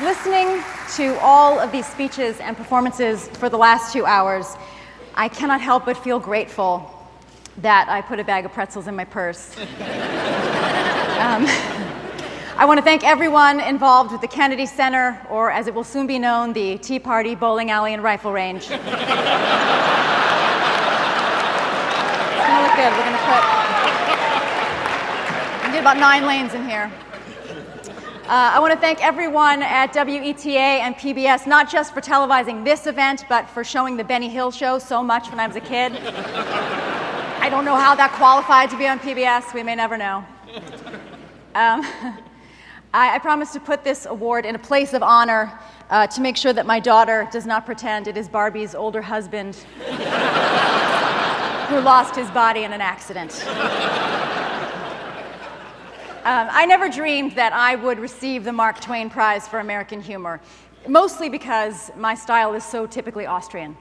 Listening to all of these speeches and performances for the last 2 hours, I cannot help but feel grateful that I put a bag of pretzels in my purse. I want to thank everyone involved with the Kennedy Center, or as it will soon be known, the Tea Party, Bowling Alley, and Rifle Range. It's going to look good. We're going to get about 9 lanes in here. I want to thank everyone at WETA and PBS, not just for televising this event, but for showing the Benny Hill Show so much when I was a kid. I don't know how that qualified to be on PBS. We may never know. I promise to put this award in a place of honor to make sure that my daughter does not pretend it is Barbie's older husband who lost his body in an accident. I never dreamed that I would receive the Mark Twain Prize for American Humor, mostly because my style is so typically Austrian.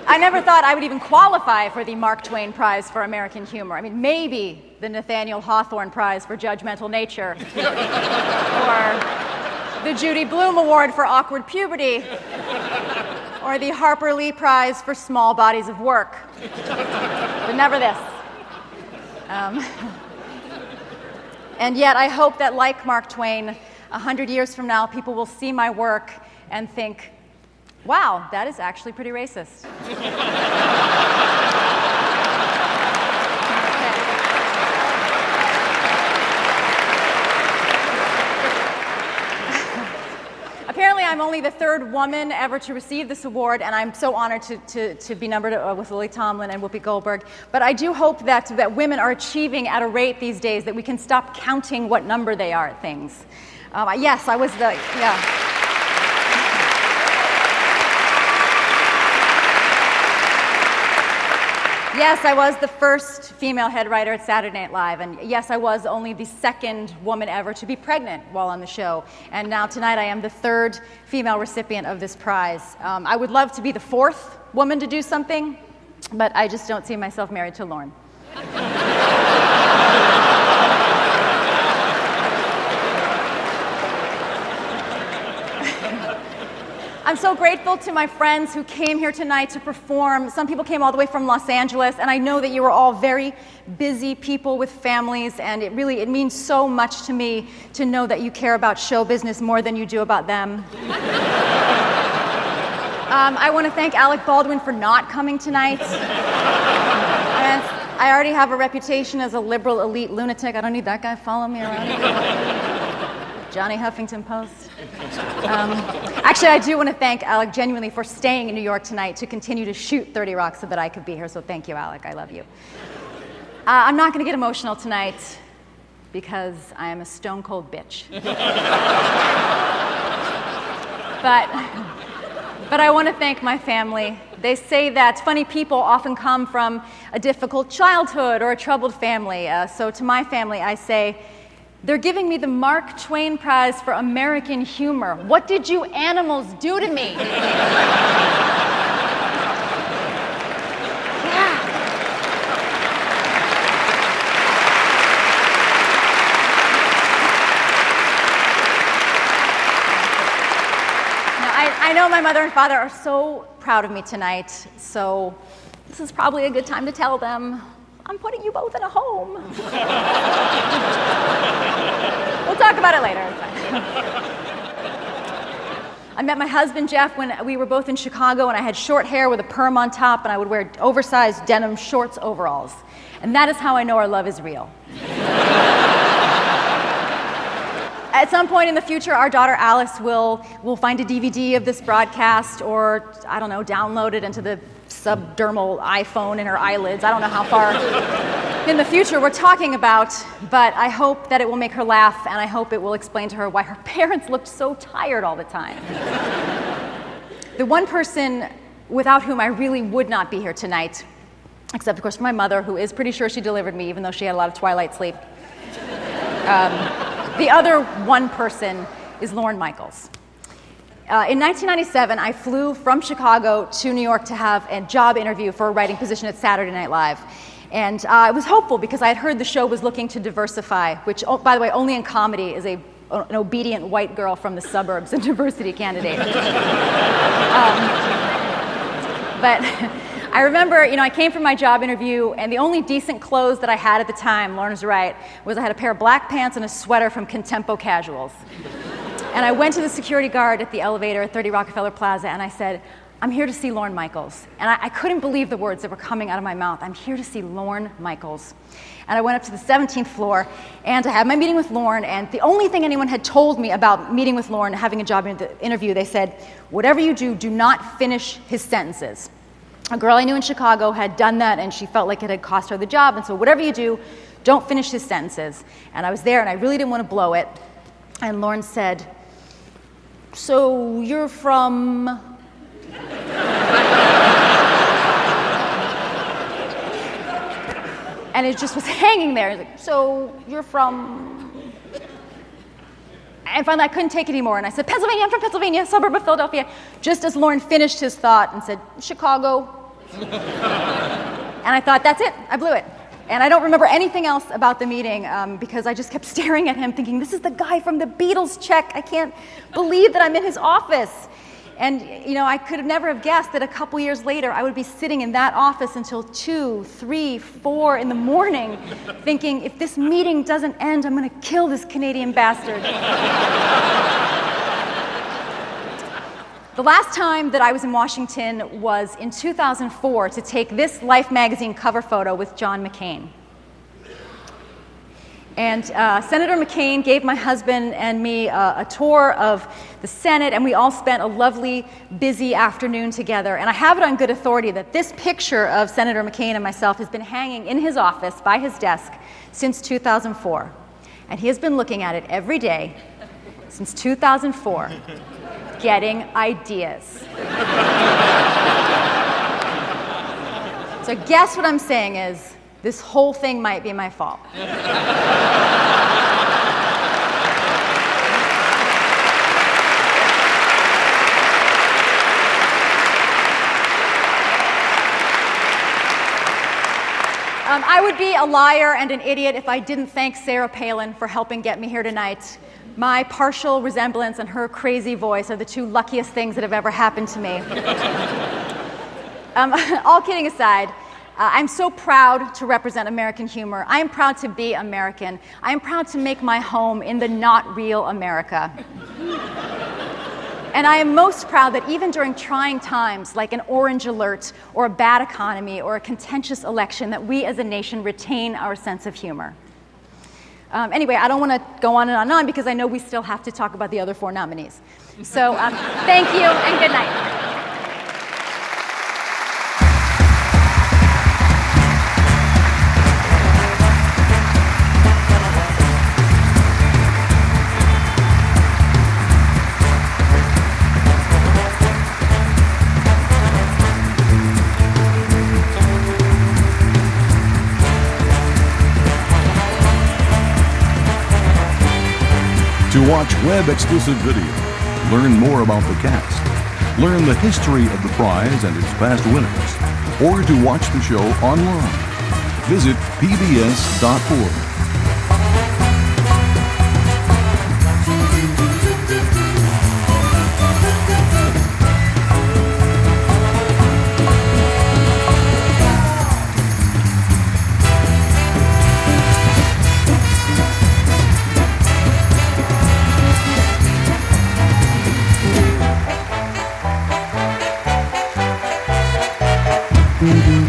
I never thought I would even qualify for the Mark Twain Prize for American Humor. I mean, maybe the Nathaniel Hawthorne Prize for Judgmental Nature, or the Judy Blume Award for Awkward Puberty, or the Harper Lee Prize for Small Bodies of Work. But never this. And yet I hope that, like Mark Twain, 100 years from now, people will see my work and think, wow, that is actually pretty racist. Apparently, I'm only the 3rd woman ever to receive this award, and I'm so honored to be numbered with Lily Tomlin and Whoopi Goldberg. But I do hope that women are achieving at a rate these days that we can stop counting what number they are at things. Yes, I was yeah. Yes, I was the first female head writer at Saturday Night Live, and yes, I was only the 2nd woman ever to be pregnant while on the show. And now tonight I am the 3rd female recipient of this prize. I would love to be the 4th woman to do something, but I just don't see myself married to Lorne. I'm so grateful to my friends who came here tonight to perform. Some people came all the way from Los Angeles, and I know that you are all very busy people with families, and it means so much to me to know that you care about show business more than you do about them. I want to thank Alec Baldwin for not coming tonight. And I already have a reputation as a liberal elite lunatic. I don't need that guy following me around. Johnny Huffington Post. Actually, I do want to thank Alec genuinely for staying in New York tonight to continue to shoot 30 Rock so that I could be here. So thank you, Alec. I love you. I'm not going to get emotional tonight because I am a stone cold bitch. But I want to thank my family. They say that funny people often come from a difficult childhood or a troubled family. So to my family, I say, they're giving me the Mark Twain Prize for American Humor. What did you animals do to me? I know my mother and father are so proud of me tonight, so this is probably a good time to tell them, I'm putting you both in a home. We'll talk about it later. I met my husband, Jeff, when we were both in Chicago, and I had short hair with a perm on top, and I would wear oversized denim shorts overalls. And that is how I know our love is real. At some point in the future, our daughter Alice will find a DVD of this broadcast, or, I don't know, download it into the subdermal iPhone in her eyelids. I don't know how far in the future we're talking about, but I hope that it will make her laugh, and I hope it will explain to her why her parents looked so tired all the time. The one person without whom I really would not be here tonight, except of course for my mother, who is pretty sure she delivered me, even though she had a lot of twilight sleep. The other one person is Lorne Michaels. In 1997, I flew from Chicago to New York to have a job interview for a writing position at Saturday Night Live. And I was hopeful because I had heard the show was looking to diversify, which, oh, by the way, only in comedy is an obedient white girl from the suburbs a diversity candidate. But I remember, I came for my job interview, and the only decent clothes that I had at the time, Lauren's right, was I had a pair of black pants and a sweater from Contempo Casuals. And I went to the security guard at the elevator at 30 Rockefeller Plaza, and I said, I'm here to see Lorne Michaels. And I couldn't believe the words that were coming out of my mouth. I'm here to see Lorne Michaels. And I went up to the 17th floor, and I had my meeting with Lorne, and the only thing anyone had told me about meeting with Lorne, having a job interview, they said, whatever you do, do not finish his sentences. A girl I knew in Chicago had done that, and she felt like it had cost her the job, and so whatever you do, don't finish his sentences. And I was there, and I really didn't want to blow it. And Lorne said, so you're from... And it just was hanging there. He's like, so you're from... And finally, I couldn't take it anymore, and I said, Pennsylvania, I'm from Pennsylvania, suburb of Philadelphia, just as Lorne finished his thought and said, Chicago. And I thought, that's it, I blew it. And I don't remember anything else about the meeting because I just kept staring at him thinking, this is the guy from the Beatles check. I can't believe that I'm in his office. And, I could have never have guessed that a couple years later I would be sitting in that office until 2, 3, 4 in the morning thinking, if this meeting doesn't end, I'm going to kill this Canadian bastard. The last time that I was in Washington was in 2004 to take this Life magazine cover photo with John McCain. And Senator McCain gave my husband and me a tour of the Senate, and we all spent a lovely, busy afternoon together. And I have it on good authority that this picture of Senator McCain and myself has been hanging in his office by his desk since 2004. And he has been looking at it every day since 2004, getting ideas. So guess what I'm saying is, this whole thing might be my fault. I would be a liar and an idiot if I didn't thank Sarah Palin for helping get me here tonight. My partial resemblance and her crazy voice are the two luckiest things that have ever happened to me. All kidding aside, I'm so proud to represent American humor. I am proud to be American. I am proud to make my home in the not real America. And I am most proud that even during trying times like an orange alert or a bad economy or a contentious election, that we as a nation retain our sense of humor. Anyway, I don't want to go on and on because I know we still have to talk about the other 4 nominees. So thank you and good night. To watch web-exclusive video, learn more about the cast, learn the history of the prize and its past winners, or to watch the show online, visit pbs.org. Mm-hmm.